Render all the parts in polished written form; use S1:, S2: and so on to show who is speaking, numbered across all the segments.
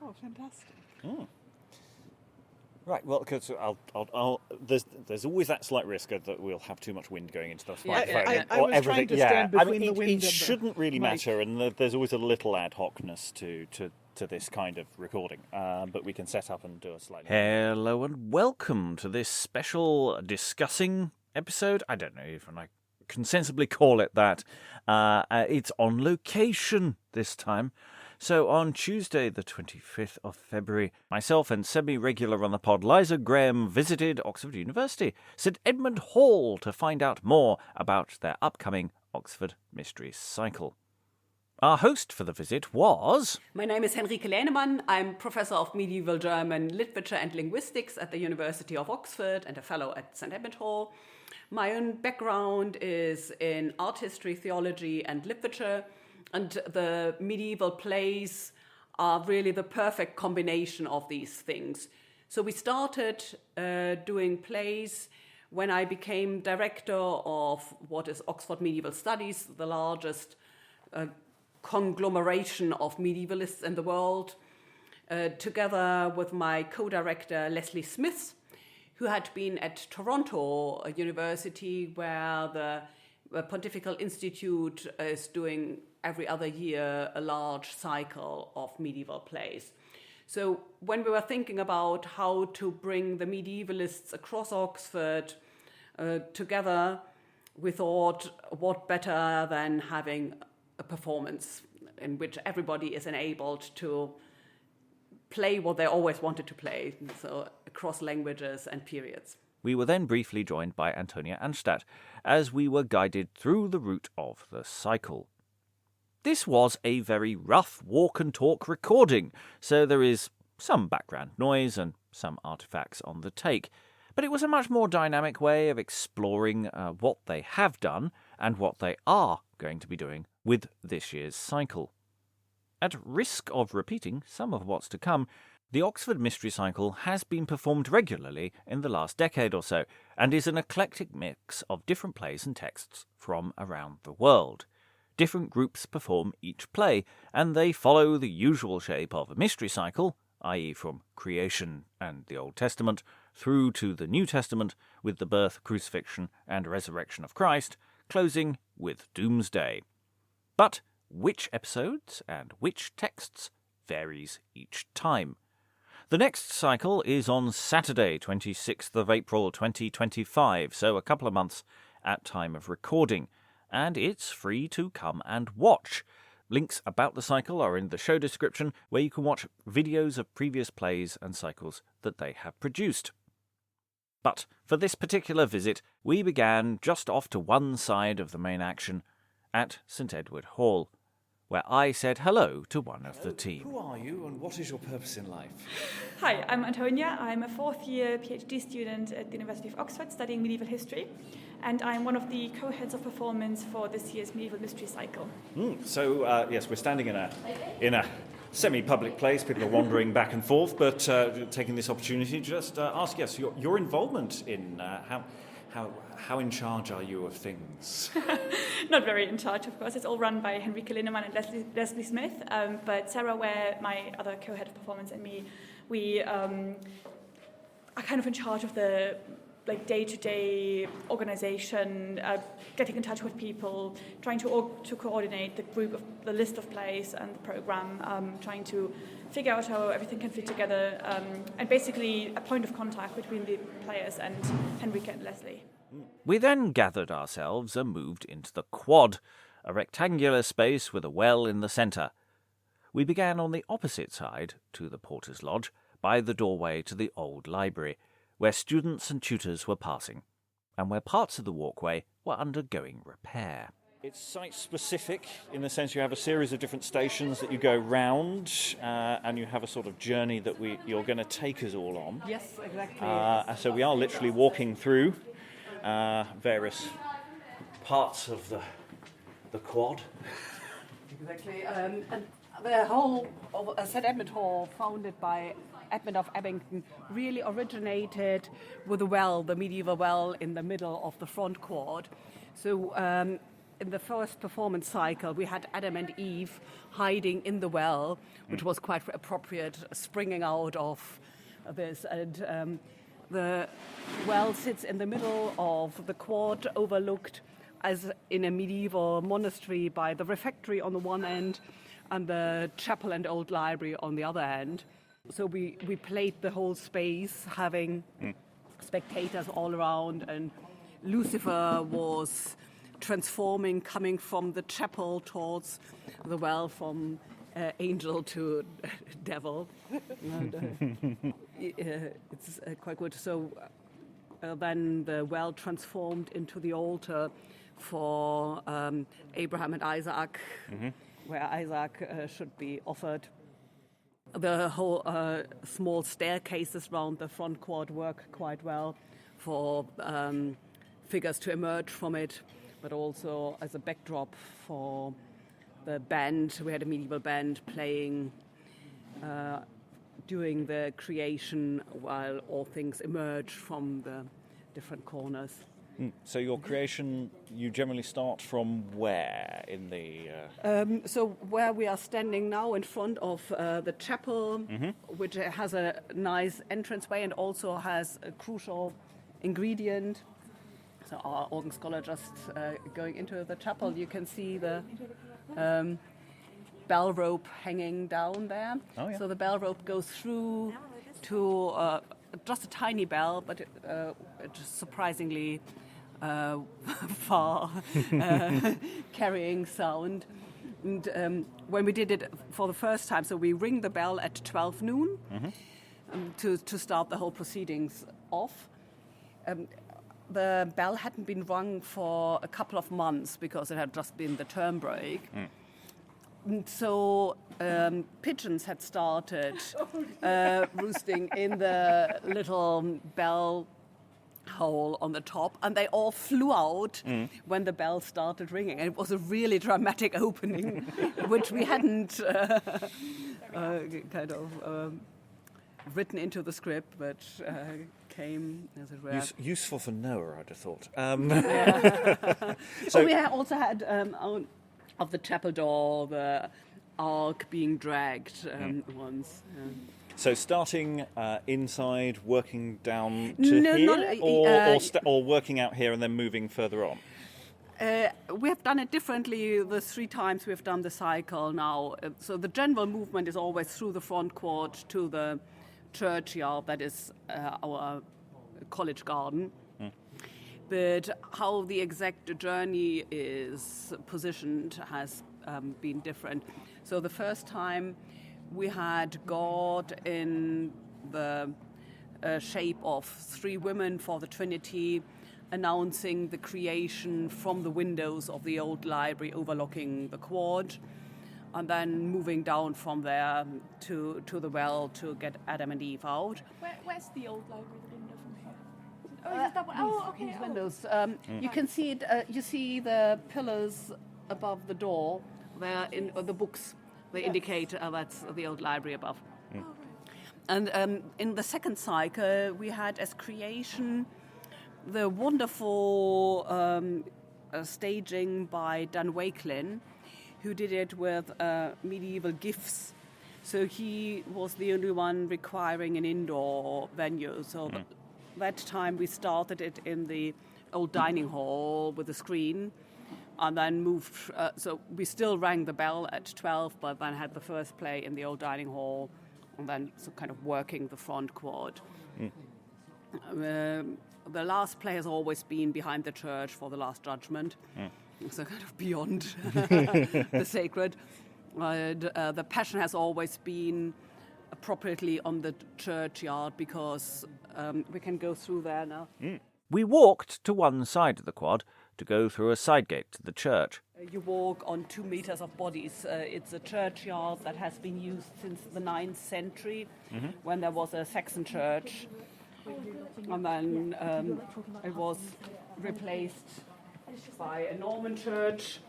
S1: Oh, fantastic.
S2: Mm. Right, well, because there's always that slight risk that we'll have too much wind going into the microphone.
S1: I was trying to stand between the wind
S2: it
S1: and the
S2: shouldn't really
S1: mic.
S2: matter, and there's always a little ad hocness to this kind of recording, but we can set up and do a slightly... Hello and welcome to this special discussing episode. I don't know if I can sensibly call it that. It's on location this time. So on Tuesday, the 25th of February, myself and semi-regular on the pod, Liza Graham, visited Oxford University, St Edmund Hall, to find out more about their upcoming Oxford Mystery Cycle. Our host for the visit was...
S3: My name is Henrike Lähnemann. I'm Professor of Medieval German Literature and Linguistics at the University of Oxford and a Fellow at St Edmund Hall. My own background is in art history, theology and literature. And the medieval plays are really the perfect combination of these things. So we started doing plays when I became director of what is Oxford Medieval Studies, the largest conglomeration of medievalists in the world, together with my co-director Leslie Smith, who had been at Toronto University, where the Pontifical Institute is doing every other year a large cycle of medieval plays. So when we were thinking about how to bring the medievalists across Oxford together, we thought, what better than having a performance in which everybody is enabled to play what they always wanted to play, so across languages and periods.
S2: We were then briefly joined by Antonia Anstatt as we were guided through the route of the cycle. This was a very rough walk and talk recording, so there is some background noise and some artefacts on the take, but it was a much more dynamic way of exploring what they have done and what they are going to be doing with this year's cycle. At risk of repeating some of what's to come, the Oxford Mystery Cycle has been performed regularly in the last decade or so, and is an eclectic mix of different plays and texts from around the world. Different groups perform each play, and they follow the usual shape of a mystery cycle, i.e. from creation and the Old Testament, through to the New Testament, with the birth, crucifixion, and resurrection of Christ, closing with Doomsday. But which episodes and which texts varies each time. The next cycle is on Saturday, 26th of April 2025, so a couple of months at time of recording, and it's free to come and watch. Links about the cycle are in the show description, where you can watch videos of previous plays and cycles that they have produced. But for this particular visit, we began just off to one side of the main action, at St Edward Hall, where I said hello to one of the team.
S4: Who are you and what is your purpose in life?
S5: Hi, I'm Antonia. I'm a fourth-year PhD student at the University of Oxford studying medieval history, and I'm one of the co-heads of performance for this year's Medieval Mystery Cycle.
S2: So, yes, we're standing in a semi-public place. People are wandering back and forth, but taking this opportunity to just ask, yes, your involvement in how in charge are you of things?
S5: Not very in charge, of course. It's all run by Henrike Lähnemann and Leslie Smith, but Sarah Ware, my other co-head of performance, and me, we are kind of in charge of the day-to-day organization, getting in touch with people, trying to coordinate the list of plays and the program, trying to figure out how everything can fit together, and basically a point of contact between the players and Henrike and Leslie.
S2: We then gathered ourselves and moved into the quad, a rectangular space with a well in the centre. We began on the opposite side to the Porter's Lodge, by the doorway to the old library, where students and tutors were passing, and where parts of the walkway were undergoing repair. It's site-specific, in the sense you have a series of different stations that you go round, and you have a sort of journey that you're going to take us all on.
S3: Yes, exactly.
S2: So we are literally walking through various parts of the quad.
S3: Exactly. And the whole of St Edmund Hall, founded by Edmund of Abington, really originated with a well, the medieval well in the middle of the front quad. So in the first performance cycle, we had Adam and Eve hiding in the well, which was quite appropriate, springing out of this. And the well sits in the middle of the quad, overlooked as in a medieval monastery by the refectory on the one end and the chapel and old library on the other end. So we played the whole space, having spectators all around, and Lucifer was transforming, coming from the chapel towards the well, from angel to devil. And, it's quite good. So then the well transformed into the altar for Abraham and Isaac, where Isaac should be offered. The whole small staircases around the front quad work quite well for figures to emerge from it, but also as a backdrop for the band. We had a medieval band playing during the creation while all things emerge from the different corners.
S2: So your creation, you generally start from where in the...
S3: So where we are standing now in front of the chapel, which has a nice entranceway and also has a crucial ingredient. So our organ scholar just going into the chapel, you can see the bell rope hanging down there.
S2: Oh, yeah.
S3: So the bell rope goes through to just a tiny bell, but it's surprisingly far carrying sound. And when we did it for the first time, so we ring the bell at 12 noon to start the whole proceedings off. The bell hadn't been rung for a couple of months because it had just been the term break. And so pigeons had started roosting in the little bell hole on the top, and they all flew out when the bell started ringing. And it was a really dramatic opening, which we hadn't kind of written into the script, but came, as it were.
S2: Useful for Noah, I'd have thought.
S3: So we also had of the chapel door, the ark being dragged once.
S2: So starting inside, working down to here, or working out here and then moving further on?
S3: We have done it differently the 3 times we've done the cycle now. So the general movement is always through the front court to the churchyard, that is our college garden. But how the exact journey is positioned has been different. So the first time we had God in the shape of 3 women for the Trinity, announcing the creation from the windows of the old library overlooking the quad, and then moving down from there to the well to get Adam and Eve out.
S5: Where's the old library, the window from here? Oh, is that one? Oh, okay.
S3: These windows. You can see it. You see the pillars above the door there in the books. They indicate that's the old library above.
S5: Oh, right.
S3: And in the second cycle, we had as creation the wonderful staging by Dan Wakelin, who did it with medieval gifts. So he was the only one requiring an indoor venue. So that time we started it in the old dining hall with a screen, and then moved. So we still rang the bell at 12, but then had the first play in the old dining hall, and then so kind of working the front quad. The last play has always been behind the church for the Last Judgment, so kind of beyond the sacred. The Passion has always been appropriately on the churchyard because we can go through there now.
S2: We walked to one side of the quad to go through a side gate to the church.
S3: You walk on 2 meters of bodies. It's a churchyard that has been used since the 9th century, when there was a Saxon church. And then it was replaced by a Norman church.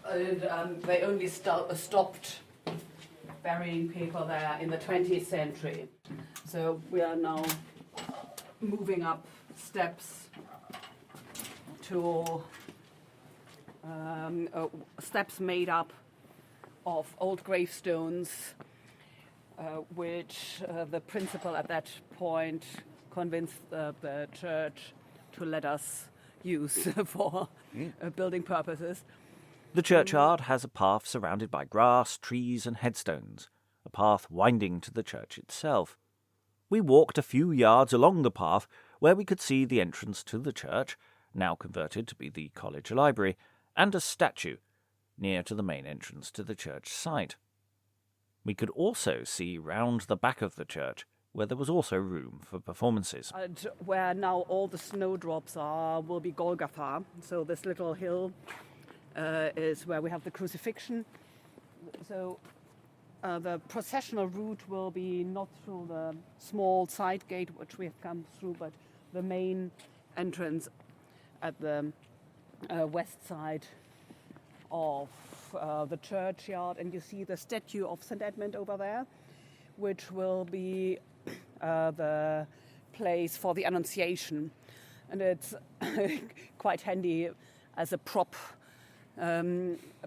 S3: And they only stopped burying people there in the 20th century. So we are now moving up steps to steps made up of old gravestones, which the principal at that point convinced the church to let us use for building purposes.
S2: The churchyard has a path surrounded by grass, trees and headstones, a path winding to the church itself. We walked a few yards along the path where we could see the entrance to the church, now converted to be the college library, and a statue near to the main entrance to the church site. We could also see round the back of the church, where there was also room for performances.
S3: And where now all the snowdrops are will be Golgotha. So this little hill is where we have the crucifixion. So the processional route will be not through the small side gate, which we have come through, but the main entrance at the west side of the churchyard. And you see the statue of St Edmund over there, which will be the place for the Annunciation. And it's quite handy as a prop.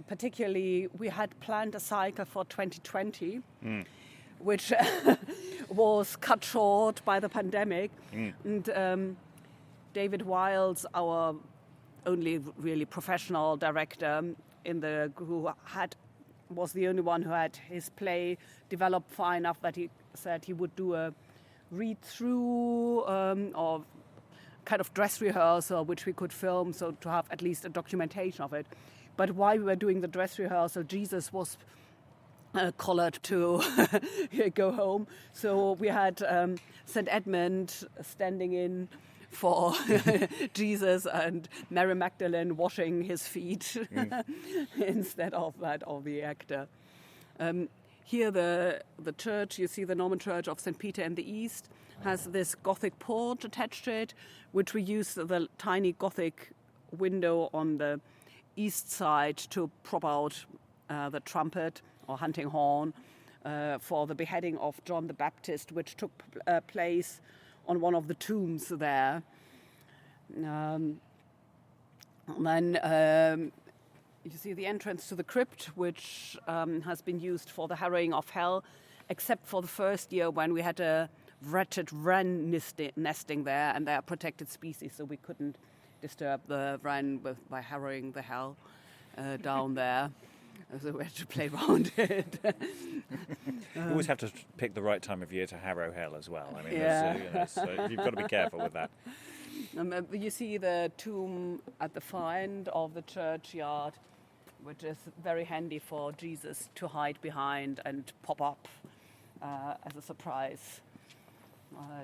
S3: Particularly, we had planned a cycle for 2020, which was cut short by the pandemic. And David Wiles, our only really professional director who was the only one who had his play developed far enough that he said he would do a read-through or kind of dress rehearsal, which we could film, so to have at least a documentation of it. But while we were doing the dress rehearsal, Jesus was collared to go home. So we had St Edmund standing in for Jesus and Mary Magdalene washing his feet instead of that of the actor. Here the church, you see the Norman Church of St. Peter in the east, has this Gothic porch attached to it, which we use the tiny Gothic window on the east side to prop out the trumpet or hunting horn for the beheading of John the Baptist, which took place on one of the tombs there. Then you see the entrance to the crypt, which has been used for the harrowing of hell, except for the first year when we had a wretched wren nesting there, and they are protected species, so we couldn't disturb the wren by harrowing the hell down there. So we had to play around it.
S2: You always have to pick the right time of year to harrow hell as well. I mean,
S3: Yeah.
S2: so you've got to be careful with that.
S3: You see the tomb at the far end of the churchyard, which is very handy for Jesus to hide behind and pop up as a surprise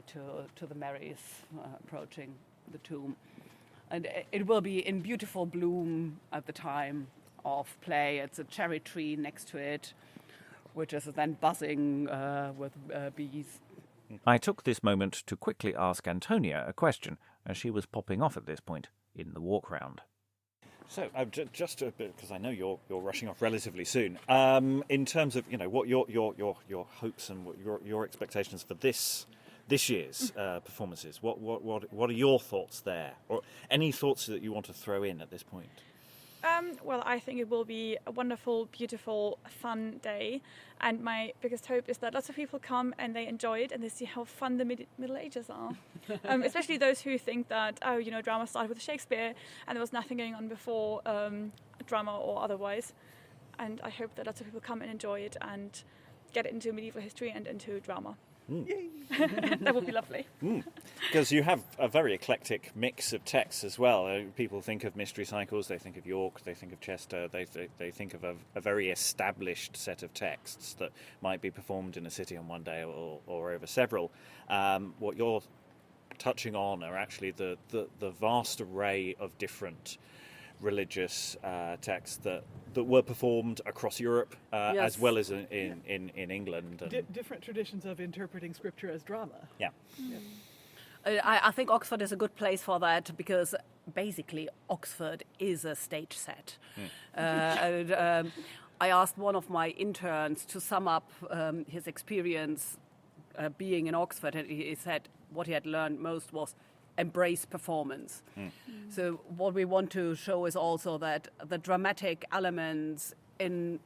S3: to the Marys approaching the tomb. And it will be in beautiful bloom at the time of play. It's a cherry tree next to it, which is then buzzing with bees.
S2: I took this moment to quickly ask Antonia a question, as she was popping off at this point in the walk round. So, just a bit, because I know you're rushing off relatively soon. In terms of what your hopes and what your expectations for this year's performances, what are your thoughts there, or any thoughts that you want to throw in at this point?
S5: Well, I think it will be a wonderful, beautiful, fun day. And my biggest hope is that lots of people come and they enjoy it and they see how fun the Middle Ages are. Especially those who think that, drama started with Shakespeare and there was nothing going on before drama or otherwise. And I hope that lots of people come and enjoy it and get into medieval history and into drama. That would be lovely.
S2: Because you have a very eclectic mix of texts as well. People think of mystery cycles, they think of York, they think of Chester, they think of a very established set of texts that might be performed in a city on one day or over several. What you're touching on are actually the vast array of different religious texts that were performed across Europe,
S3: Yes.
S2: as well as in England. And
S1: Different traditions of interpreting scripture as drama.
S2: yeah.
S3: I think Oxford is a good place for that because basically Oxford is a stage set. And, I asked one of my interns to sum up his experience being in Oxford, and he said what he had learned most was embrace performance. So what we want to show is also that the dramatic elements in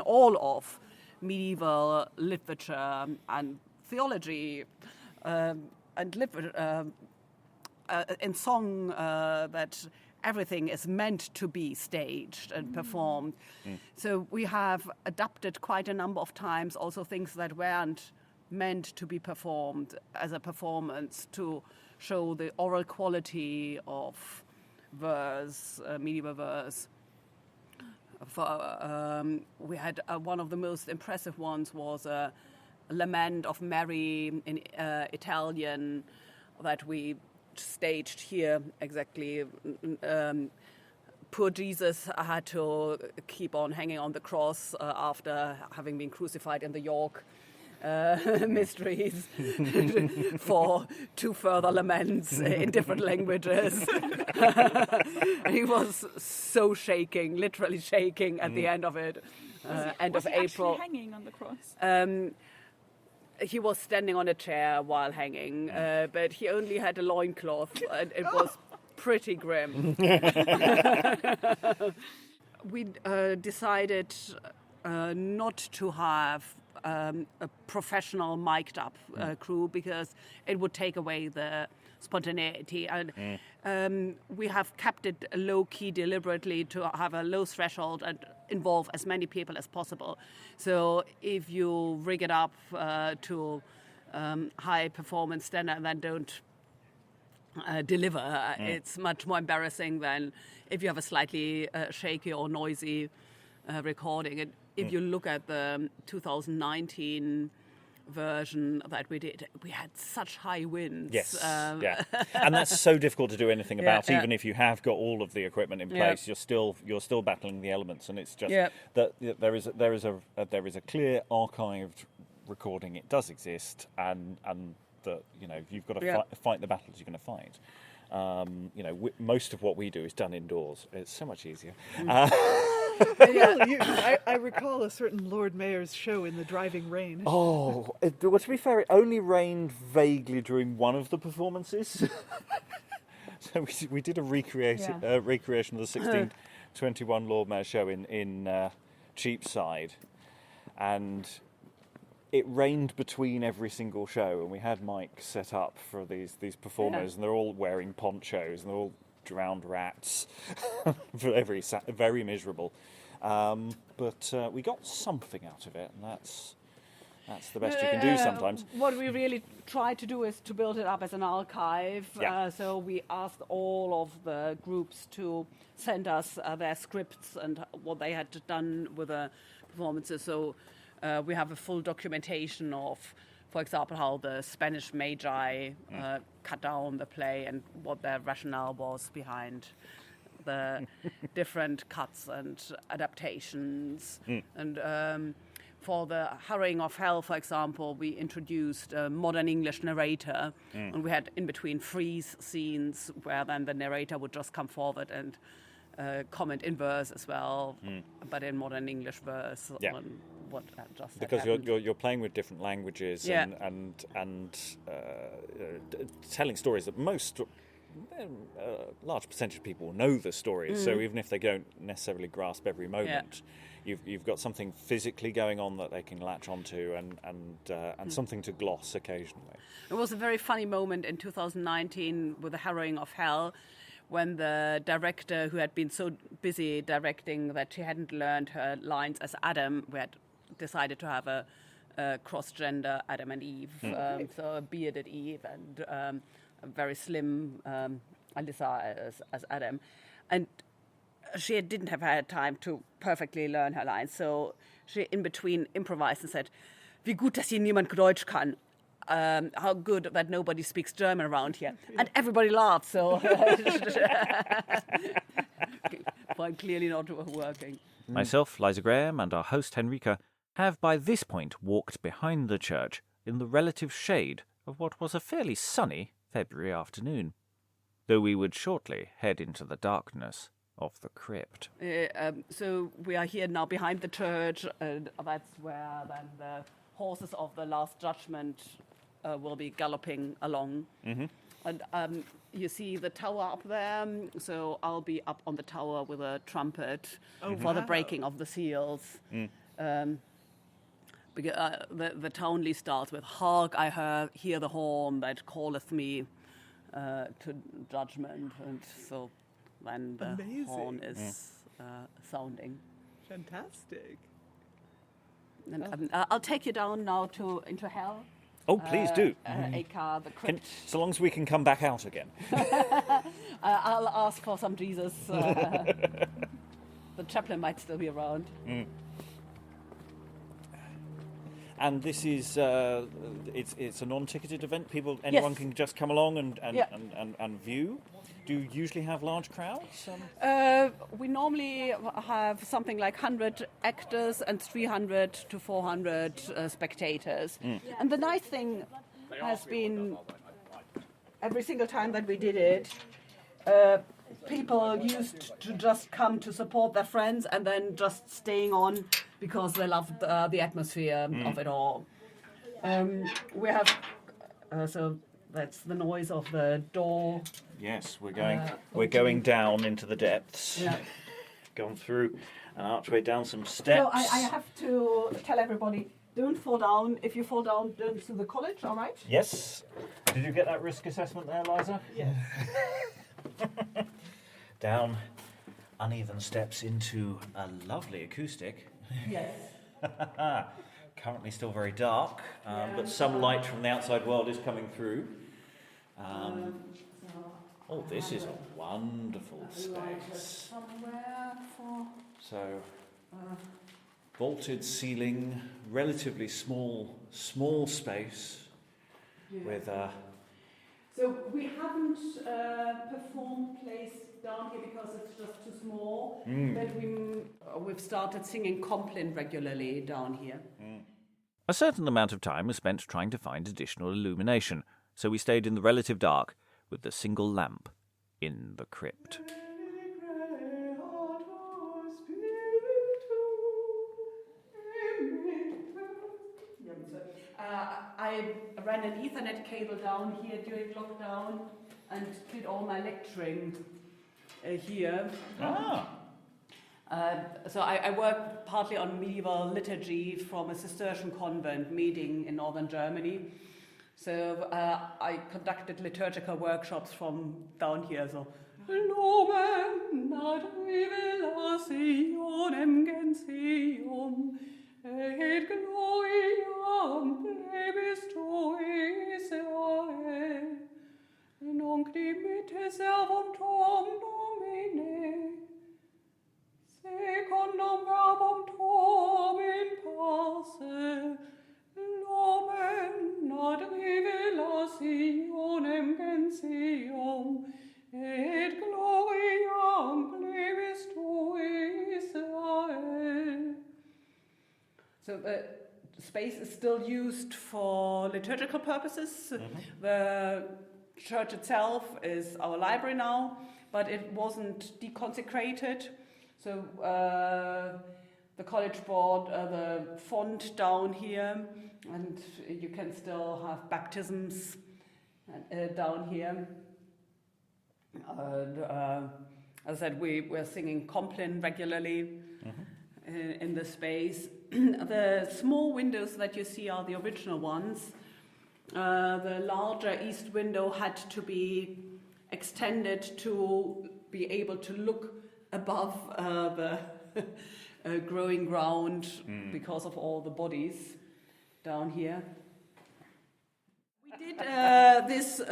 S3: all of medieval literature and theology and literature, in song, that everything is meant to be staged and performed. So we have adapted quite a number of times also things that weren't meant to be performed as a performance to show the oral quality of verse, medieval verse. We had one of the most impressive ones was a Lament of Mary in Italian that we staged here exactly. Poor Jesus had to keep on hanging on the cross after having been crucified in the York mysteries for 2 further laments in different languages. He was so shaking, literally shaking at the end of it, end of April.
S5: Was he actually hanging on the cross?
S3: He was standing on a chair while hanging, but he only had a loincloth, and it was pretty grim. We decided not to have a professional mic'd up crew because it would take away the spontaneity, and we have kept it low key deliberately to have a low threshold and involve as many people as possible. So if you rig it up to high performance standard and then don't deliver, it's much more embarrassing than if you have a slightly shaky or noisy recording. And if you look at the 2019 version that we did, we had such high winds.
S2: Yes, and that's so difficult to do anything about. Even if you have got all of the equipment in place, you're still battling the elements, and it's just that there is a clear archived recording. It does exist, and that you've got to fight the battles you're going to fight. Most of what we do is done indoors. It's so much easier.
S1: I recall a certain Lord Mayor's show in the driving rain.
S2: Well, to be fair, it only rained vaguely during one of the performances. So we did a recreation of the 1621 Lord Mayor show in Cheapside, and it rained between every single show, and we had mics set up for these performers, and they're all wearing ponchos, and they're all drowned rats. Very miserable. But we got something out of it, and that's the best you can do sometimes.
S3: What we really try to do is to build it up as an archive. So we asked all of the groups to send us their scripts and what they had done with the performances. So we have a full documentation of, for example, how the Spanish Magi cut down the play and what their rationale was behind the different cuts and adaptations. And for the Harrowing of Hell, for example, we introduced a modern English narrator, and we had in between freeze scenes where then the narrator would just come forward and comment in verse as well, but in modern English verse on what just
S2: because
S3: happened.
S2: you're playing with different languages and telling stories that most large percentage of people know the stories. So even if they don't necessarily grasp every moment, you've got something physically going on that they can latch onto and something to gloss occasionally.
S3: It was a very funny moment in 2019 with the Harrowing of Hell, when the director, who had been so busy directing that she hadn't learned her lines as Adam, we had decided to have a cross-gender Adam and Eve, so a bearded Eve and a very slim Alyssa as Adam. And she didn't have had time to perfectly learn her lines, so she in between improvised and said, "Wie gut, dass hier niemand Deutsch kann." How good that nobody speaks German around here. And everybody laughed, so quite clearly not working.
S2: Myself, Liza Graham, and our host Henrike have by this point walked behind the church in the relative shade of what was a fairly sunny February afternoon, though we would shortly head into the darkness of the crypt.
S3: So we are here now behind the church, and that's where then the horses of the Last Judgment will be galloping along. And you see the tower up there, so I'll be up on the tower with a trumpet for the breaking of the seals. Because, the townly starts with, "Hark, I hear the horn that calleth me to judgment," and so then the
S1: Amazing.
S3: horn is sounding.
S1: Fantastic.
S3: And I'll take you down now into hell.
S2: Oh, please do.
S3: Aka the crypt.
S2: So long as we can come back out again.
S3: I'll ask for some Jesus. The chaplain might still be around.
S2: And this is it's a non-ticketed event. Anyone
S3: Yes.
S2: can just come along and
S3: Yeah.
S2: and view. Do you usually have large crowds?
S3: We normally have something like 100 actors and 300 to 400 spectators. And the nice thing has been, every single time that we did it, people used to just come to support their friends and then just staying on because they loved the atmosphere of it all. We have, so that's the noise of the door.
S2: Yes, we're going down into the depths.
S3: Yeah.
S2: Gone through an archway, down some steps.
S3: So I have to tell everybody, don't fall down. If you fall down, don't to the college, all right?
S2: Yes. Did you get that risk assessment there, Liza?
S1: Yes.
S2: Down uneven steps into a lovely acoustic.
S3: Yes.
S2: Currently still very dark, but some light from the outside world is coming through. Oh, this is a wonderful space.
S3: Somewhere for...
S2: So, vaulted ceiling, relatively small space with
S3: So we haven't performed plays down here because it's just too small, but we've started singing Compline regularly down here.
S2: a certain amount of time was spent trying to find additional illumination, so we stayed in the relative dark with the single lamp in the crypt.
S3: I ran an Ethernet cable down here during lockdown and did all my lecturing here. So I work partly on medieval liturgy from a Cistercian convent meeting in northern Germany. So I conducted liturgical workshops from down here. So Lumen ad revelationem gentium et gloriam plebis tui Israel, nunc dimitte servum tuum Domine, secundum verbum tuum in pace, lumen ad revelationem gentium, et gloriam plebis tui Israel. So the space is still used for liturgical purposes. The church itself is our library now, but it wasn't deconsecrated. So the college bought the font down here, and you can still have baptisms down here. And, as I said, we're singing Compline regularly in the space. The small windows that you see are the original ones. The larger east window had to be extended to be able to look above the growing ground because of all the bodies down here. We did this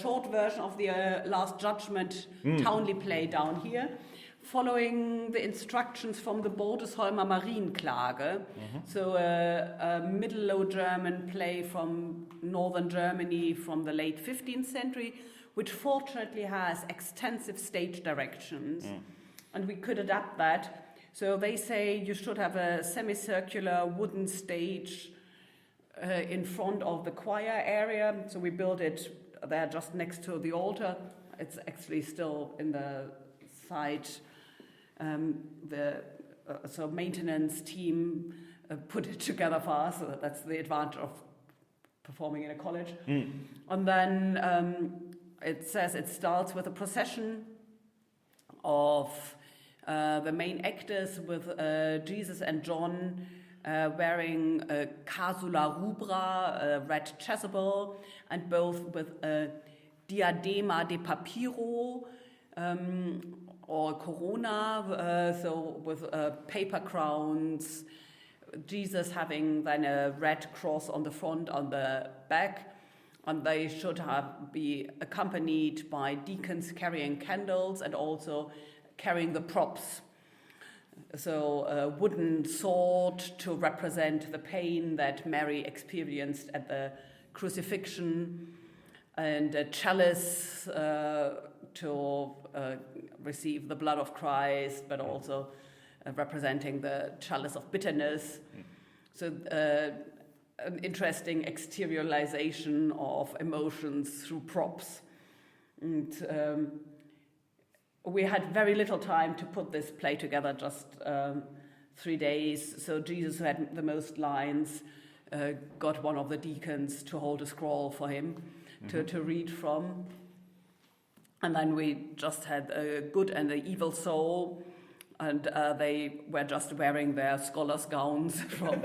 S3: short version of the Last Judgment Townley play down here, following the instructions from the Bordesholmer Marienklage, so a Middle Low German play from northern Germany from the late 15th century, which fortunately has extensive stage directions, and we could adapt that. So they say you should have a semicircular wooden stage in front of the choir area, so we built it there just next to the altar. It's actually still in the side. So maintenance team put it together for us. So that's the advantage of performing in a college. And then it says it starts with a procession of the main actors with Jesus and John wearing a casula rubra, a red chasuble, and both with a diadema de papiro, or corona, so with paper crowns, Jesus having then a red cross on the front, on the back, and they should be accompanied by deacons carrying candles and also carrying the props. So a wooden sword to represent the pain that Mary experienced at the crucifixion, and a chalice to receive the blood of Christ, but also representing the chalice of bitterness. So an interesting exteriorization of emotions through props. And we had very little time to put this play together, just 3 days. So Jesus, who had the most lines, got one of the deacons to hold a scroll for him to read from. And then we just had a good and an evil soul, and they were just wearing their scholars' gowns from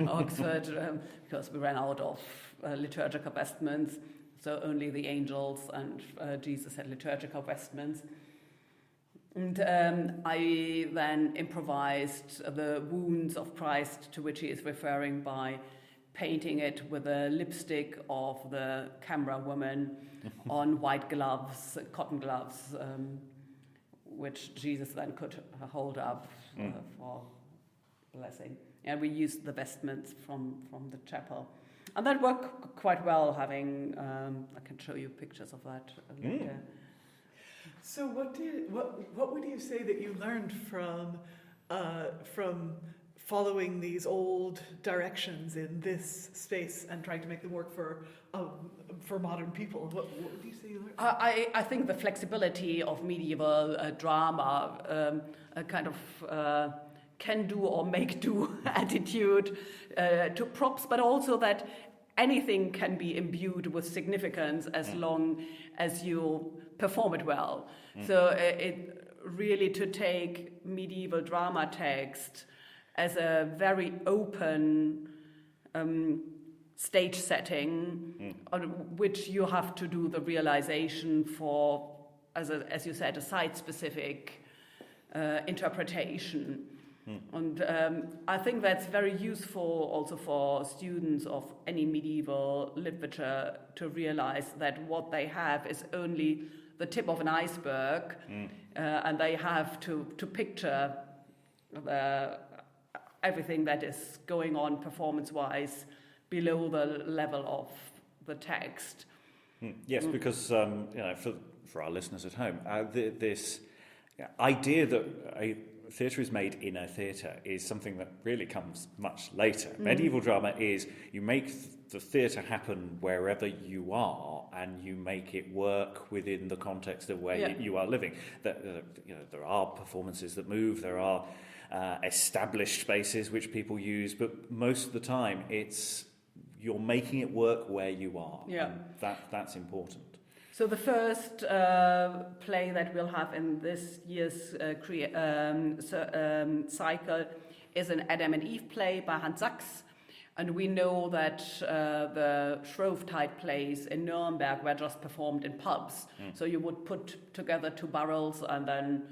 S3: Oxford because we ran out of liturgical vestments. So only the angels and Jesus had liturgical vestments. And I then improvised the wounds of Christ, to which he is referring, by painting it with a lipstick of the camera woman on white gloves, cotton gloves, which Jesus then could hold up for blessing. And we used the vestments from the chapel. And that worked quite well, having, I can show you pictures of that later.
S1: So what would you say that you learned from following these old directions in this space and trying to make them work for modern people? What would you say you learned?
S3: I think the flexibility of medieval drama, a kind of can do or make do attitude to props, but also that anything can be imbued with significance as long as you perform it well. So it really, to take medieval drama text as a very open stage setting on which you have to do the realization for, as you said, a site-specific interpretation. And I think that's very useful also for students of any medieval literature to realize that what they have is only the tip of an iceberg, and they have to picture everything that is going on performance-wise below the level of the text.
S2: Yes, because for our listeners at home, this idea that theatre is made in a theatre is something that really comes much later. Medieval drama is you make the theatre happen wherever you are, and you make it work within the context of where you are living. There are performances that move, there are established spaces which people use, but most of the time you're making it work where you are. Yeah, that's important.
S3: So the first play that we'll have in this year's cycle is an Adam and Eve play by Hans Sachs. And we know that the Shrovetide plays in Nuremberg were just performed in pubs. So you would put together 2 barrels and then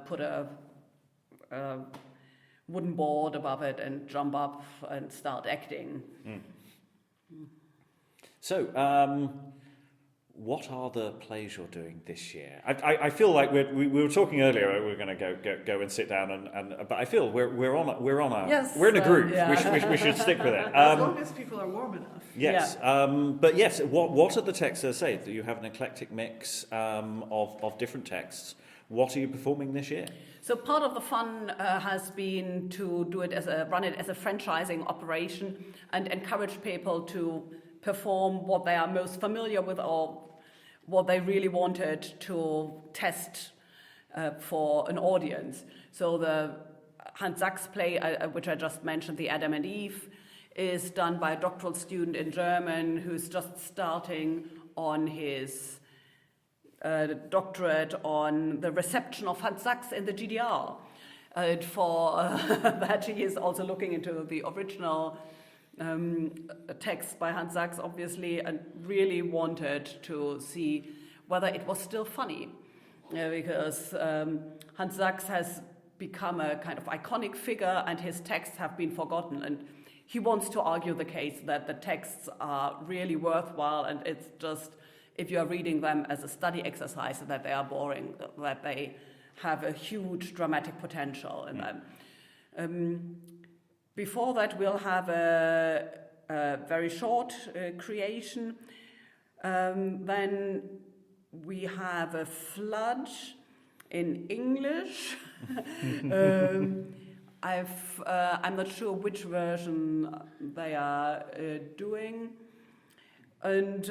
S3: put a wooden board above it and jump up and start acting. So,
S2: what are the plays you're doing this year? I feel like we were talking earlier. We're going to go and sit down, but I feel we're in a group.
S3: Yeah.
S2: We should stick with it.
S1: As long as people are warm enough.
S2: Yes, but yes. What are the texts that say that you have an eclectic mix of different texts? What are you performing this year?
S3: So part of the fun has been to run it as a franchising operation and encourage people to perform what they are most familiar with or what they really wanted to test for an audience. So the Hans Sachs play, which I just mentioned, the Adam and Eve, is done by a doctoral student in German who's just starting on his doctorate on the reception of Hans Sachs in the GDR. For that, he is also looking into the original text by Hans Sachs, obviously, and really wanted to see whether it was still funny. Because Hans Sachs has become a kind of iconic figure and his texts have been forgotten. And he wants to argue the case that the texts are really worthwhile, and it's just, if you are reading them as a study exercise, that they are boring, that they have a huge dramatic potential in them. Before that, we'll have a very short creation. Then we have a flood in English. I'm not sure which version they are doing. And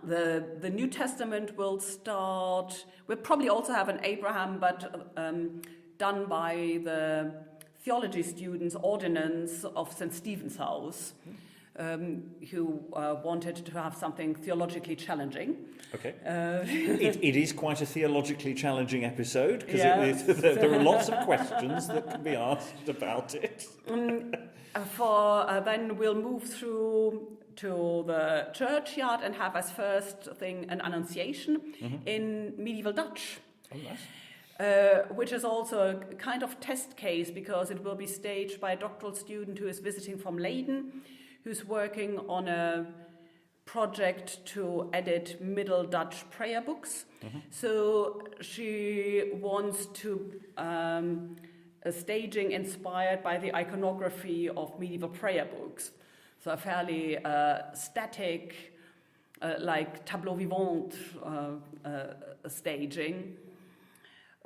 S3: the New Testament will start. We'll probably also have an Abraham, but done by the theology students' ordinance of St Stephen's House, who wanted to have something theologically challenging.
S4: Okay. It is quite a theologically challenging episode, because
S3: Yeah.
S4: there are lots of questions that can be asked about it.
S3: Then we'll move through to the churchyard and have as first thing an Annunciation in medieval Dutch.
S4: Oh, nice.
S3: Which is also a kind of test case, because it will be staged by a doctoral student who is visiting from Leiden, who's working on a project to edit Middle Dutch prayer books. So she wants to a staging inspired by the iconography of medieval prayer books. So a fairly static, like tableau vivant staging.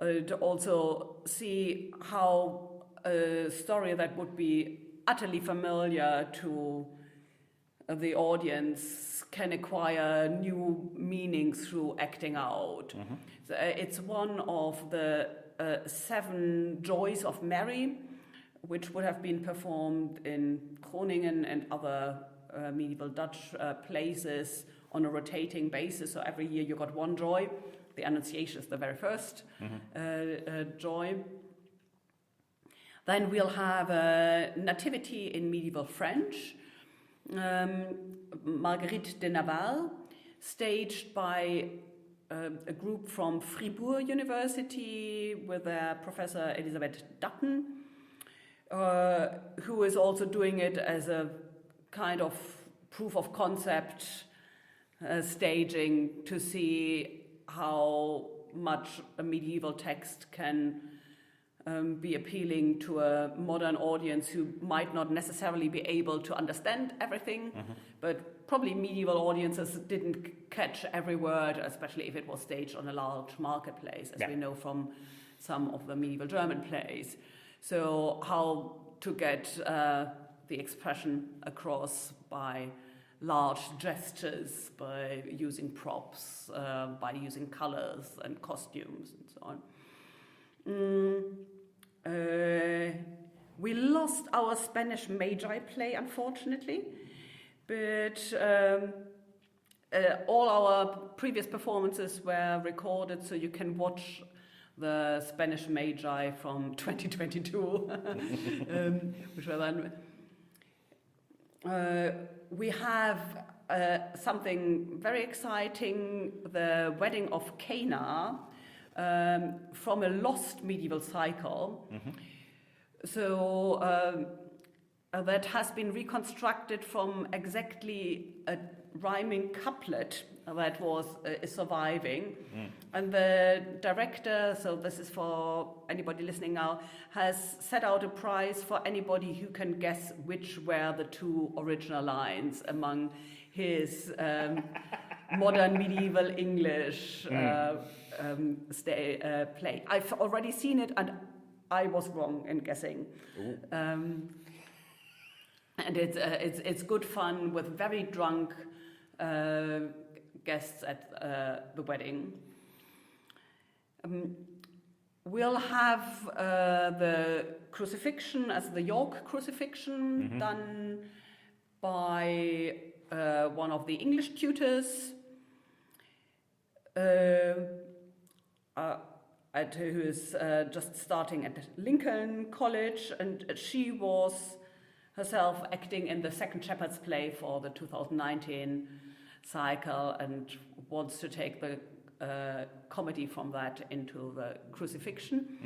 S3: To also see how a story that would be utterly familiar to the audience can acquire new meaning through acting out. So it's one of the 7 Joys of Mary, which would have been performed in Groningen and other medieval Dutch places on a rotating basis. So every year you got one joy. The Annunciation is the very first joy. Then we'll have a Nativity in medieval French, Marguerite de Navarre, staged by a group from Fribourg University with Professor Elisabeth Dutton, who is also doing it as a kind of proof of concept staging to see how much a medieval text can be appealing to a modern audience who might not necessarily be able to understand everything, but probably medieval audiences didn't catch every word, especially if it was staged on a large marketplace, as we know from some of the medieval German plays. So how to get the expression across by large gestures, by using props, by using colors and costumes and so on. We lost our Spanish Magi play, unfortunately, but all our previous performances were recorded, so you can watch the Spanish Magi from 2022, which were then... we have something very exciting, the Wedding of Cana, from a lost medieval cycle. So that has been reconstructed from exactly a rhyming couplet that was surviving. And the director, so this is for anybody listening now, has set out a prize for anybody who can guess which were the 2 original lines among his modern medieval English play. I've already seen it and I was wrong in guessing. And it's good fun with very drunk guests at the wedding. we'll have the crucifixion as the York crucifixion done by one of the English tutors who is just starting at Lincoln College, and she was herself acting in the second Shepherd's play for the 2019 cycle and wants to take the comedy from that into the crucifixion.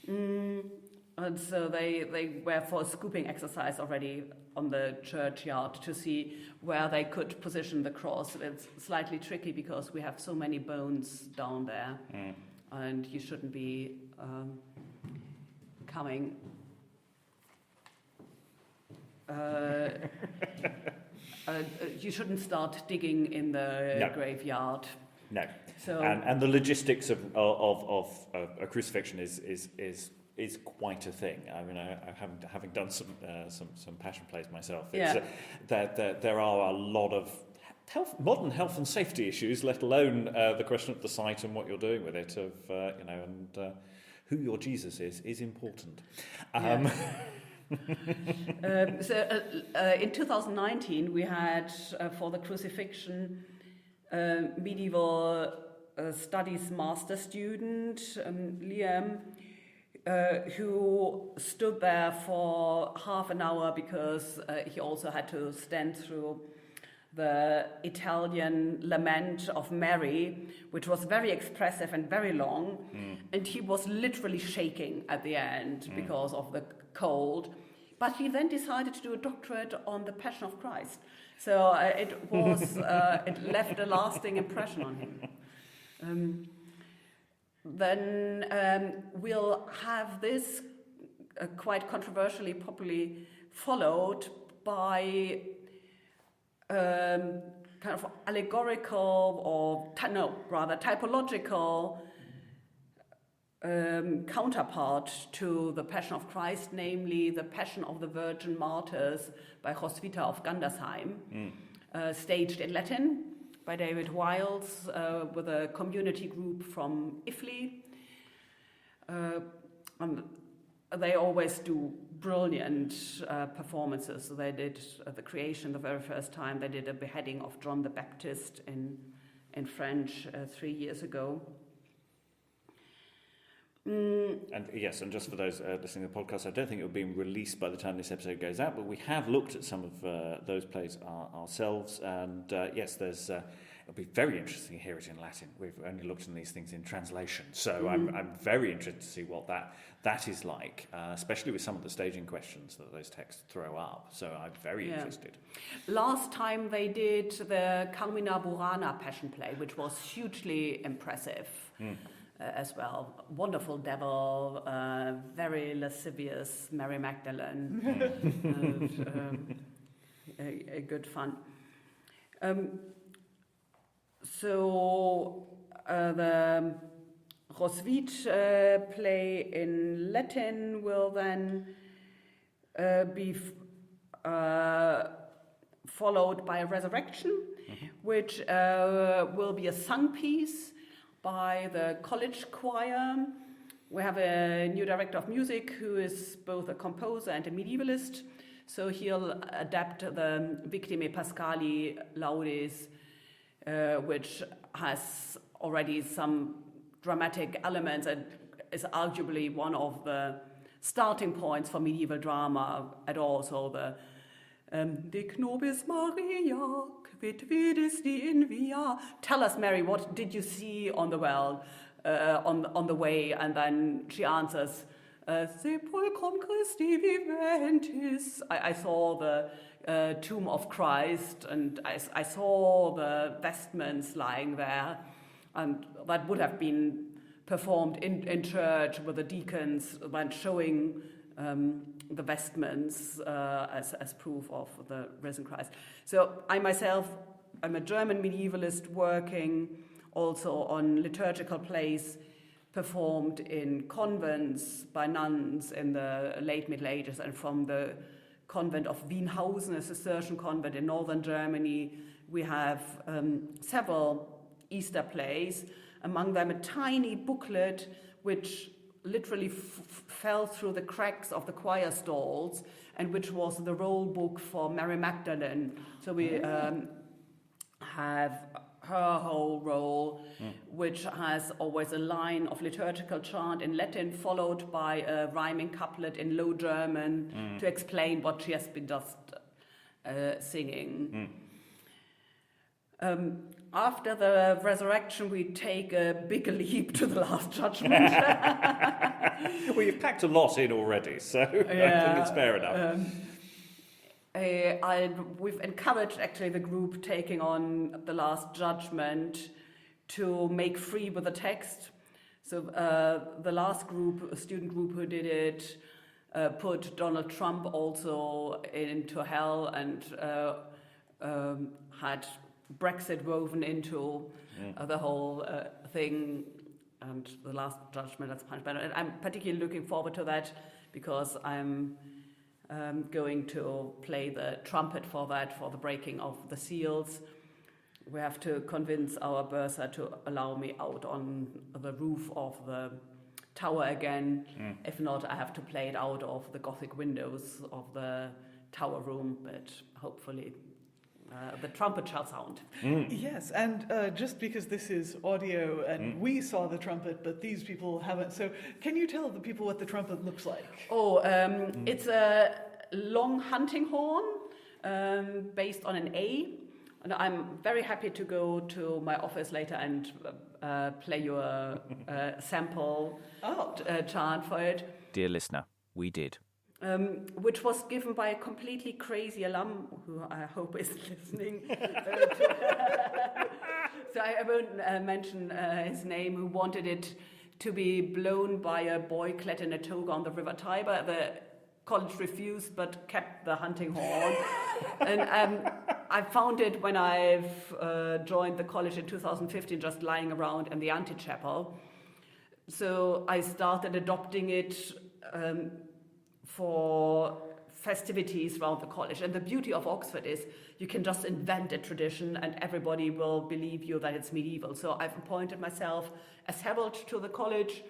S3: And so they were for a scooping exercise already on the churchyard to see where they could position the cross. It's slightly tricky because we have so many bones down there, and you shouldn't be coming. You shouldn't start digging in the graveyard.
S4: No.
S3: So
S4: and the logistics of a crucifixion is quite a thing. I mean, having done some passion plays myself, there are a lot of modern health and safety issues, let alone the question of the site and what you're doing with it, and who your Jesus is important.
S3: In 2019, we had for the crucifixion medieval studies master student Liam, who stood there for half an hour because he also had to stand through the Italian Lament of Mary, which was very expressive and very long, and he was literally shaking at the end because of the cold. But he then decided to do a doctorate on the Passion of Christ. So it left a lasting impression on him. Then we'll have this quite controversially probably followed by kind of allegorical or rather typological counterpart to the Passion of Christ, namely the Passion of the Virgin Martyrs by Roswitha of Gandersheim, staged in Latin by David Wiles with a community group from Ifli. They always do brilliant performances. So they did the Creation the very first time. They did a beheading of John the Baptist in French 3 years ago.
S4: And yes, and just for those listening to the podcast, I don't think it will be released by the time this episode goes out, but we have looked at some of those plays ourselves, and yes, it'll be very interesting to hear it in Latin. We've only looked at these things in translation, so I'm very interested to see what that is like, especially with some of the staging questions that those texts throw up. So I'm very interested.
S3: Last time they did the Carmina Burana Passion play, which was hugely impressive. As well. Wonderful devil, very lascivious Mary Magdalene, a good fun. So the Roswitha play in Latin will then be followed by a Resurrection, which will be a sung piece by the college choir. We have a new director of music who is both a composer and a medievalist, so he'll adapt the Victime Pascali Laudes, which has already some dramatic elements and is arguably one of the starting points for medieval drama at all. So the De Knobis Maria, quid vidis di in via. Tell us, Mary, what did you see on the well, on the way? And then she answers, Sepulchrum Christi viventis. I saw the tomb of Christ, and I saw the vestments lying there, and that would have been performed in church with the deacons when showing the vestments as proof of the risen Christ. So I myself, I'm a German medievalist working also on liturgical plays performed in convents by nuns in the late Middle Ages, and from the convent of Wienhausen, a Cistercian convent in northern Germany, we have several Easter plays, among them a tiny booklet which literally fell through the cracks of the choir stalls, and which was the roll book for Mary Magdalene. So we have her whole roll, which has always a line of liturgical chant in Latin, followed by a rhyming couplet in Low German to explain what she has been just singing. After the resurrection, we take a big leap to the Last Judgment.
S4: Well, you've packed a lot in already, so I think it's fair enough.
S3: We've encouraged actually the group taking on the Last Judgment to make free with the text. So the last group, a student group who did it, put Donald Trump also into hell and had Brexit woven into the whole thing, and the Last Judgment, that's punishment. And I'm particularly looking forward to that because I'm going to play the trumpet for that, for the breaking of the seals. We have to convince our bursar to allow me out on the roof of the tower again. If not, I have to play it out of the Gothic windows of the tower room, but hopefully the trumpet shall sound.
S1: Yes, and just because this is audio and we saw the trumpet, but these people haven't, so can you tell the people what the trumpet looks like?
S3: It's a long hunting horn based on an A, and I'm very happy to go to my office later and play you a sample chant for it.
S2: Dear listener, we did.
S3: Which was given by a completely crazy alum, who I hope is listening. So I won't mention his name, who wanted it to be blown by a boy clad in a toga on the River Tiber. The college refused, but kept the hunting horn. And I found it when I've joined the college in 2015, just lying around in the antechapel. So I started adopting it for festivities around the college. And the beauty of Oxford is you can just invent a tradition and everybody will believe you that it's medieval. So I've appointed myself as herald to the college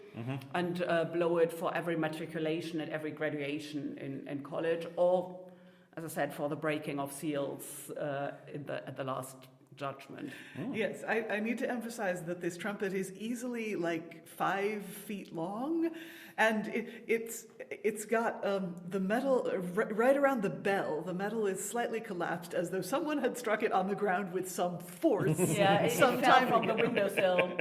S3: and blow it for every matriculation and every graduation in college, or, as I said, for the breaking of seals at the Last Judgment.
S1: Yes, I need to emphasize that this trumpet is easily like 5 feet long, and it's got the metal right around the bell. The metal is slightly collapsed, as though someone had struck it on the ground with some force.
S3: Yeah, it
S1: some
S3: fell
S1: time
S3: from
S1: ago.
S3: the windowsill.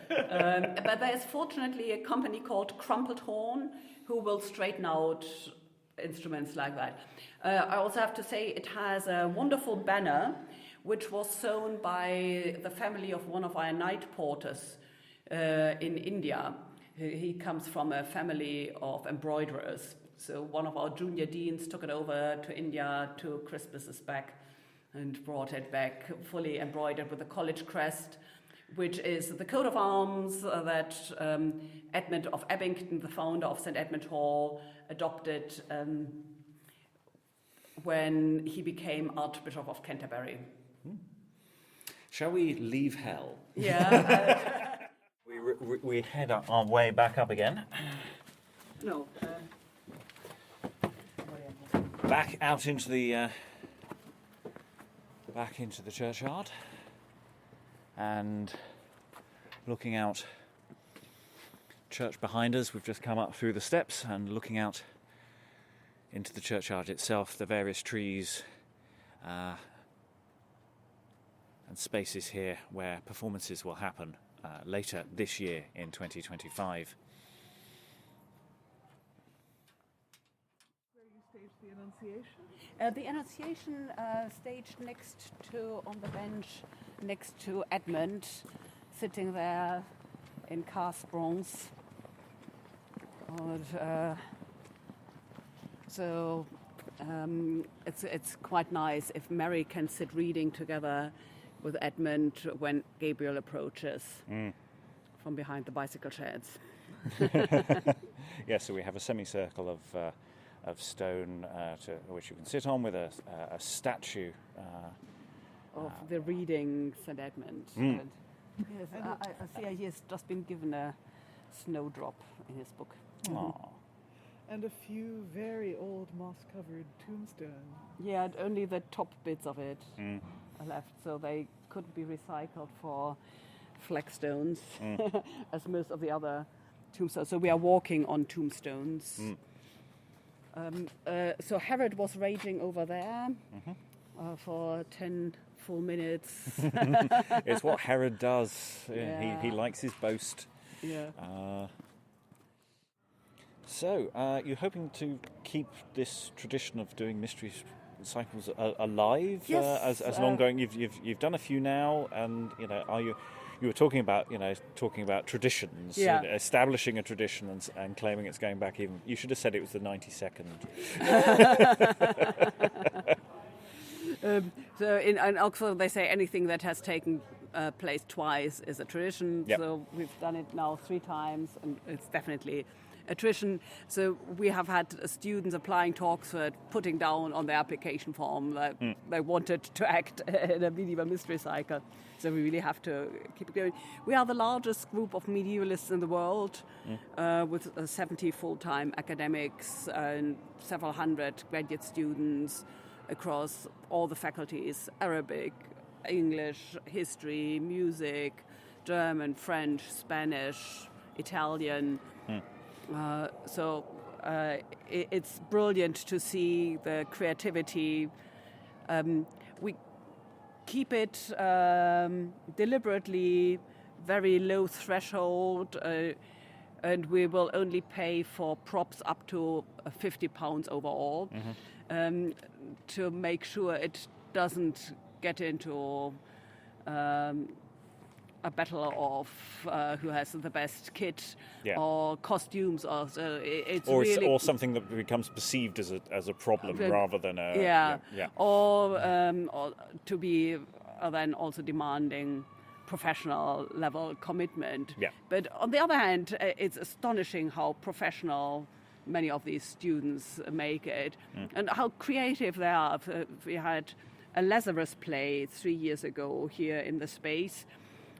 S3: But there's fortunately a company called Crumpled Horn who will straighten out instruments like that. I also have to say it has a wonderful banner which was sewn by the family of one of our night porters in India. He comes from a family of embroiderers. So one of our junior deans took it over to India 2 Christmases back and brought it back fully embroidered with a college crest, which is the coat of arms that Edmund of Abington, the founder of St Edmund Hall, adopted when he became Archbishop of Canterbury.
S4: Shall we leave hell?
S3: Yeah.
S2: We head our way back up again.
S3: No.
S2: Back out into the churchyard, and looking out. Church behind us. We've just come up through the steps and looking out into the churchyard itself. The various trees and spaces here where performances will happen later this year in 2025.
S1: Where you staged the Annunciation?
S3: The Annunciation staged on the bench next to Edmund, sitting there in cast bronze. It's quite nice if Mary can sit reading together with Edmund when Gabriel approaches from behind the bicycle sheds.
S2: Yes, so we have a semicircle of stone which you can sit on with a statue
S3: of the reading St Edmund. Yes, I see he's just been given a snowdrop in his book.
S2: Aw.
S1: And a few very old moss-covered tombstones.
S3: Yeah, and only the top bits of it are left, so they couldn't be recycled for flagstones, as most of the other tombstones. So we are walking on tombstones. So Herod was raging over there for 10 full minutes.
S2: It's what Herod does.
S3: Yeah.
S2: He likes his boast.
S3: Yeah.
S2: So, you're hoping to keep this tradition of doing mystery cycles alive
S3: Yes,
S2: as an ongoing. You've done a few now, and are you? You were talking about traditions,
S3: Yeah.
S2: establishing a tradition and claiming it's going back even. You should have said it was the 92nd.
S3: So in Oxford they say anything that has taken place twice is a tradition.
S2: Yep.
S3: So we've done it now 3 times, and it's definitely a tradition. So we have had students applying to Oxford putting down on their application form that they wanted to act in a medieval mystery cycle. So we really have to keep it going. We are the largest group of medievalists in the world, with 70 full-time academics and several hundred graduate students across all the faculties: Arabic, English, history, music, German, French, Spanish, Italian. So it's brilliant to see the creativity. We keep it deliberately very low threshold, and we will only pay for props up to £50 overall, to make sure it doesn't get into a battle of who has the best kit or costumes, or so it's really,
S2: or something that becomes perceived as a problem rather than a
S3: or to be then also demanding professional level commitment.
S2: Yeah.
S3: But on the other hand, it's astonishing how professional many of these students make it, and how creative they are. We had a Lazarus play 3 years ago here in the space,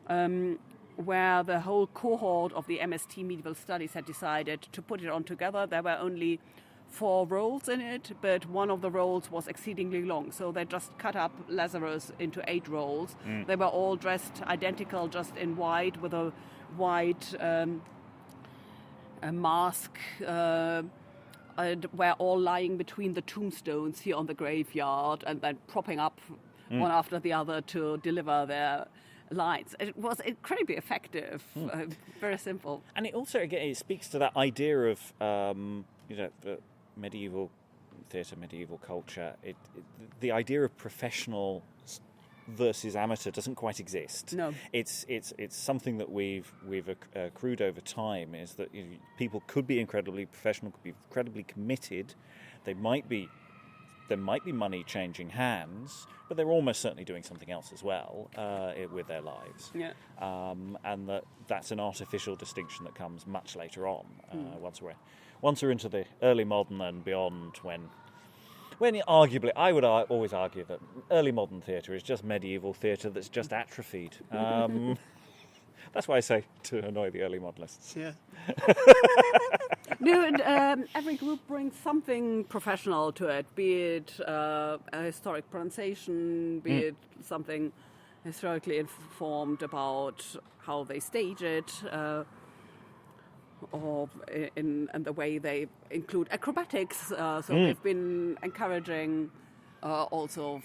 S3: where the whole cohort of the MST Medieval Studies had decided to put it on together. There were only 4 roles in it, but one of the roles was exceedingly long, so they just cut up Lazarus into 8 roles. They were all dressed identical, just in white, with a white a mask, and were all lying between the tombstones here on the graveyard, and then propping up one after the other to deliver their lines. It was incredibly effective, very simple.
S2: And it also, again, it speaks to that idea of medieval theatre, medieval culture. The idea of professional versus amateur doesn't quite exist.
S3: No,
S2: it's something that we've accrued over time. Is that people could be incredibly professional, could be incredibly committed. There might be money changing hands, but they're almost certainly doing something else as well with their lives.
S3: Yeah.
S2: And that's an artificial distinction that comes much later on, once we're into the early modern and beyond, when arguably, I would always argue that early modern theatre is just medieval theatre that's just atrophied. That's why I say to annoy the early modernists.
S3: Yeah. No, and every group brings something professional to it, be it a historic pronunciation, be it something historically informed about how they stage it, or in the way they include acrobatics. So we've been encouraging also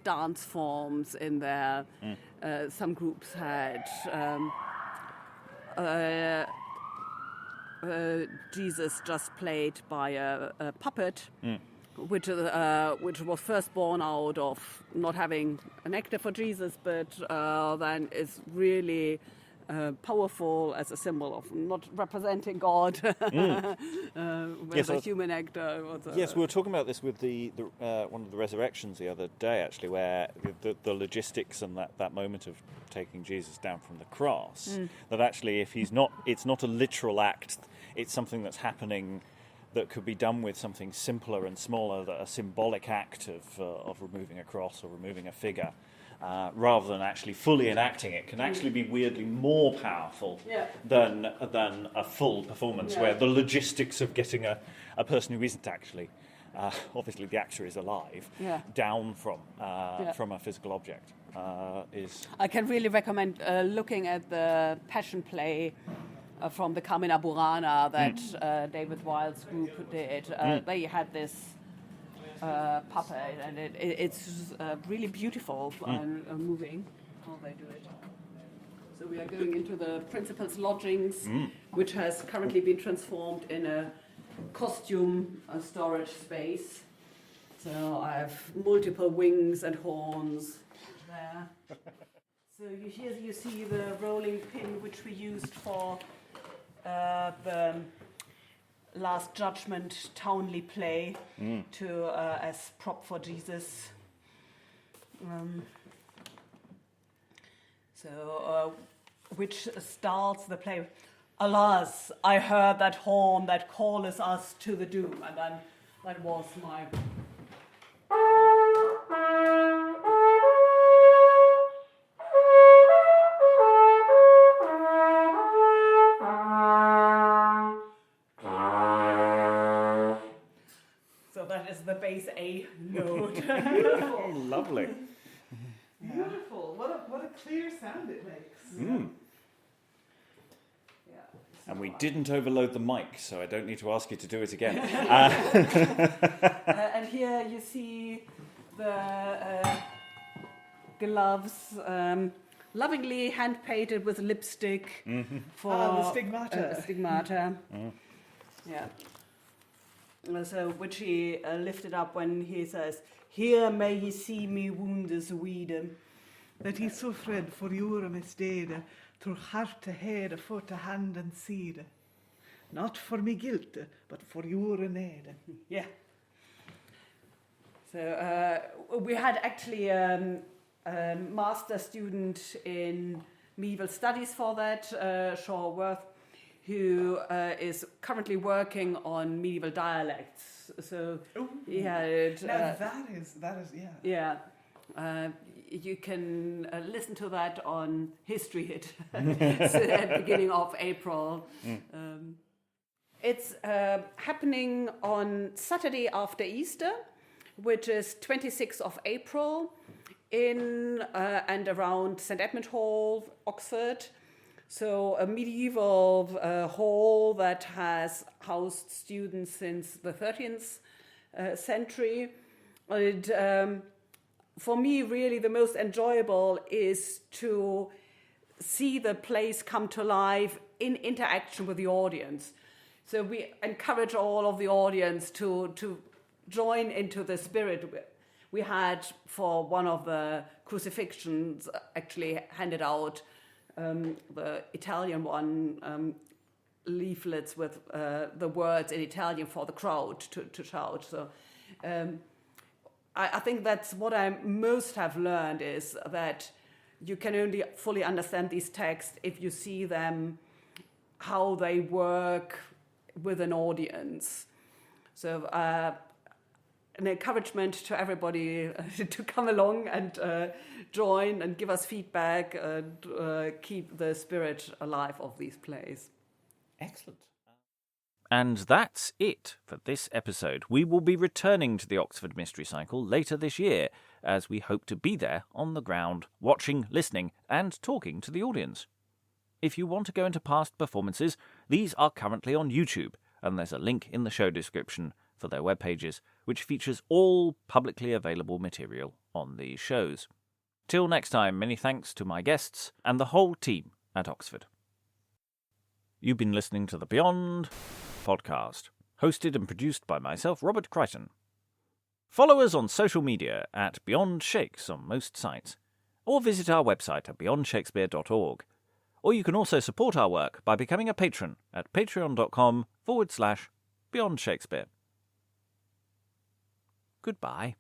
S3: dance forms in there. Some groups had Jesus just played by a puppet, which was first born out of not having an actor for Jesus, but then is really powerful as a symbol of not representing God, with a human actor.
S2: Yes, we were talking about this with the one of the resurrections the other day, actually, where the logistics and that moment of taking Jesus down from the cross, that actually if it's not a literal act, it's something that's happening that could be done with something simpler and smaller, a symbolic act of removing a cross or removing a figure.
S4: rather than actually fully enacting it, can actually be weirdly more powerful than a full performance, where the logistics of getting a person who isn't actually, obviously the actor is alive, down from a physical object is...
S3: I can really recommend looking at the Passion play from the Carmina Burana that David Wilde's group did. They had this puppet, and it's really beautiful and moving how they do it. So we are going into the principal's lodgings, which has currently been transformed in a costume storage space. So I have multiple wings and horns there. So here you see the rolling pin which we used for the Last Judgment Townley play as prop for Jesus. Which starts the play. Alas, I heard that horn that calleth us to the doom. And then that was my... So that is the bass A note.
S4: Oh, lovely.
S1: Beautiful. What a clear sound it makes.
S3: Yeah.
S4: And we didn't overload the mic, so I don't need to ask you to do it again.
S3: And here you see the gloves, lovingly hand-painted with lipstick for
S1: the stigmata.
S3: Stigmata. Yeah. So, which he lifted up when he says, "Here may ye see me woundes weede."
S1: That he suffered for your misdeed, through heart to head, foot to hand and seed. Not for me guilt, but for your need.
S3: Yeah. So we had actually a master student in medieval studies for that, Shawworth, who is currently working on medieval dialects. So he had...
S1: that is, yeah.
S3: Yeah. You can listen to that on History Hit at the beginning of April. It's happening on Saturday after Easter, which is 26th of April, in and around St Edmund Hall, Oxford. So a medieval hall that has housed students since the 13th century. For me, really, the most enjoyable is to see the place come to life in interaction with the audience. So we encourage all of the audience to join into the spirit. We had, for one of the crucifixions, actually handed out the Italian one, leaflets with the words in Italian for the crowd to shout. So I think that's what I most have learned, is that you can only fully understand these texts if you see them, how they work with an audience. So an encouragement to everybody to come along and join and give us feedback and keep the spirit alive of these plays.
S4: Excellent.
S2: And that's it for this episode. We will be returning to the Oxford Mystery Cycle later this year, as we hope to be there on the ground, watching, listening, and talking to the audience. If you want to go into past performances, these are currently on YouTube, and there's a link in the show description for their web pages, which features all publicly available material on these shows. Till next time, many thanks to my guests and the whole team at Oxford. You've been listening to the Beyond Podcast, hosted and produced by myself, Robert Crighton. Follow us on social media at Beyond Shakes on most sites, or visit our website at beyondshakespeare.org. Or you can also support our work by becoming a patron at patreon.com/Beyond Shakespeare. Goodbye.